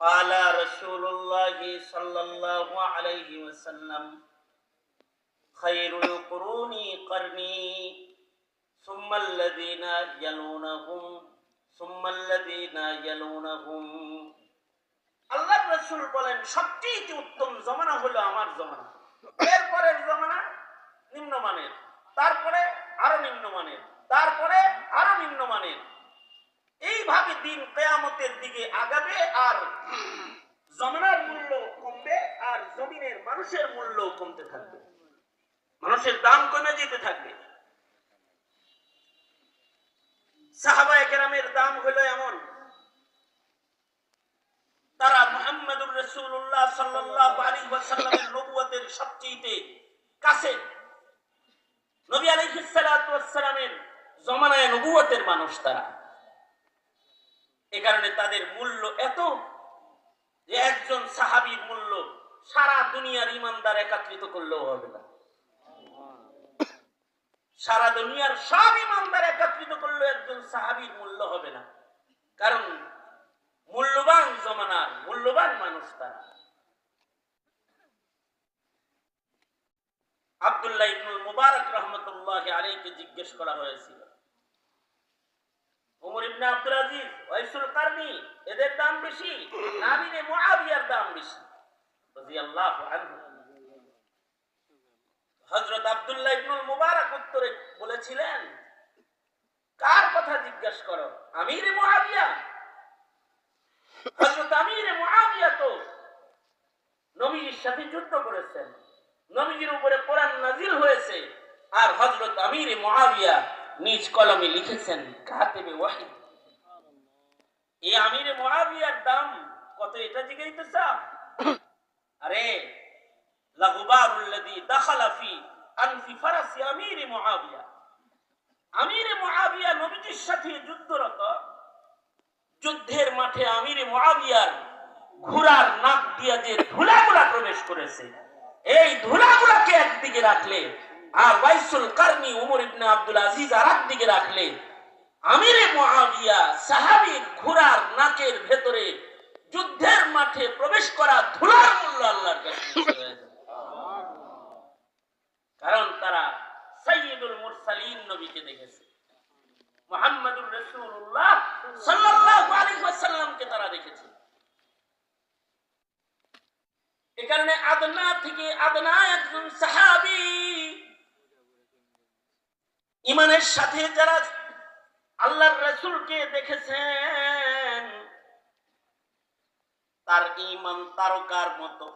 قال رسول الله صلى الله عليه وسلم خير القرون قرني ثم الذين يلونهم ثم الذين يلونهم আল্লাহর রাসূল বলেন সবচেয়ে উত্তম জামানা হলো আমার জামানা, এরপরের জামানা নিম্নমানের, তারপরে আরো নিম্নমানের, তারপরে আরো নিম্নমানের। এইভাবে দিন কিয়ামতের দিকে আগাবে আর জামানার মূল্য কমবে আর জমিনের মানুষের মূল্য কমতে থাকবে, মানুষের দাম কমে যেতে থাকবে। সাহাবায়ে কেরামের দাম হলো এমন, তারা মুহাম্মদুর রাসূলুল্লাহ সাল্লাল্লাহু আলাইহি ওয়াসাল্লামের নবুয়তের সবচেয়ে কাছে, নবী আলাইহিস সালাতু ওয়াস সালামের জামানায় নবুয়তের মানুষ তারা। এই কারণে তাদের মূল্য এত যে একজন সাহাবীর মূল্য সারা দুনিয়ার ঈমানদার একত্রিত করলেও হবে না, সারা দুনিয়ার সব ঈমানদার একত্রিত করলেও একজন সাহাবীর মূল্য হবে না। কারণ মূল্যবান জমানার মূল্যবান মানুষ তারা। আব্দুল্লাহ ইবনুল মুবারক রাহমাতুল্লাহি আলাইহি জিজ্ঞেস করা হয়েছিল, ওমর ইবনে আব্দুল আজিজ, ওয়াইসুল কারনি এদের দাম বেশি না আমিরে মুআবিয়ার দাম বেশি রাদিয়াল্লাহু আনহু? হযরত আব্দুল্লাহ ইবনুল মুবারক উত্তরে বলেছিলেন, কার কথা জিজ্ঞেস করো, আমিরে মুআবিয়া? হযরত আমিরে মুআবিয়া তো নবীর সাথে যুদ্ধ করেছেন, নবীর উপরে কোরআন নাযিল হয়েছে, আর হযরত আমিরে মুআবিয়া নিজ কলমে লিখেছেন কাতিবে ওয়াহী। এই আমিরে মুআবিয়ার দাম কত এটা জিজ্ঞাসা? আরে লাগুবারুল্লাযী দাখালা ফি আনফি ফারাসি আমিরে মুআবিয়া, আমিরে মুআবিয়া নবীর সাথে যুদ্ধরত, যুদ্ধের মাঠে আমিরে মুআবিয়ার ঘোড়ার নাক দিয়ে যে ধুলাগুলা প্রবেশ করেছে, এই ধুলাগুলাকে একদিকে রাখলে আর ওয়াইসুল কারনি ওমর ইবনে আব্দুল আজিজ আরেকদিকে রাখলে আমিরে মুআবিয়া সাহাবীর ঘোড়ার নাকের ভেতরে যুদ্ধের মাঠে প্রবেশ করা ধুলার মূল্য আল্লাহর কাছে হয়ে যাবে। কারণ তারা সাইয়্যিদুল মুরসালিন নবীকে দেখেছে, মুহাম্মদুর রাসূলুল্লাহ সাল্লাল্লাহু আলাইহি ওয়াসাল্লামকে তারা দেখেছে। এই কারণে আদনা থেকে আদনা একজন সাহাবী ঈমানের সাথে যারা আল্লাহর রাসূলকে দেখেছেন, তার ঈমান তারকার মতো।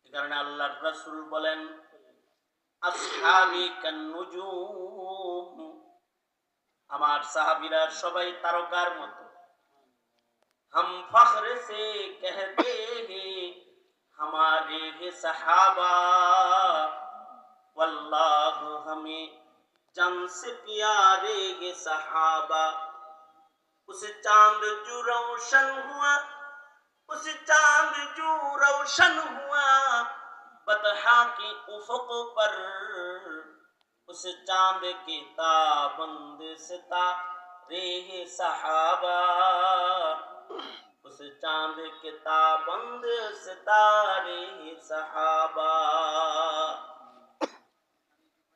এই কারণে আল্লাহর রাসূল বলেন, আসহাবী কান্নুজুম, আমার সাহাবীরা সবাই তারকার মতো। हम फख्र से कहते हैं हमारे हैं सहाबा, वल्लाह हमें जान से प्यारे हैं सहाबा। उस चांद जो रोशन हुआ, उस चांद जो रोशन हुआ बतहा के उफक पर, उस चांद के ताबंद सितारे हैं सहाबा, उस चांद के ताबंद सितारे हैं सहाबा।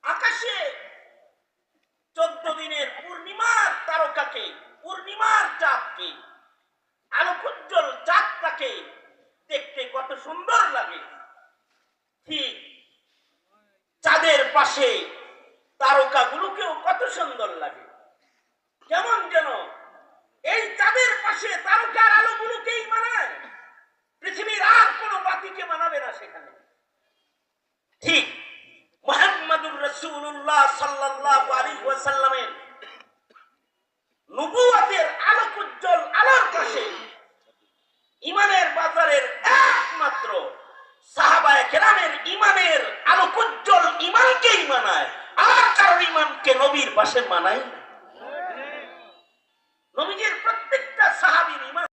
আকাশে 14 দিনের পূর্ণিমার তারকাকে, পূর্ণিমার চাঁদকে, আলোকোজ্জ্বল চাঁদটাকে দেখতে কত সুন্দর লাগে, ঠিক চাঁদের পাশে তারকাগুলোকেও কত সুন্দর লাগে। কেমন যেন এই চাঁদের পাশে তারকার আলোগুলোকেই মানায়, পৃথিবীর আর কোনো বাতিকে মানাবে না সেখানে। ঠিক মুহাম্মদুর রাসূলুল্লাহ সাল্লাল্লাহু আলাইহি ওয়াসাল্লামের নবুয়তের আলোকোজ্জ্বল আলোর পাশে ঈমানের বাজারের একমাত্র সাহাবায়ে কেরামের ঈমানের আলোকোজ্জ্বল ঈমানকেই মানায়, আর কারোর ঈমানকে নবীর পাশে মানায় না। নবীজি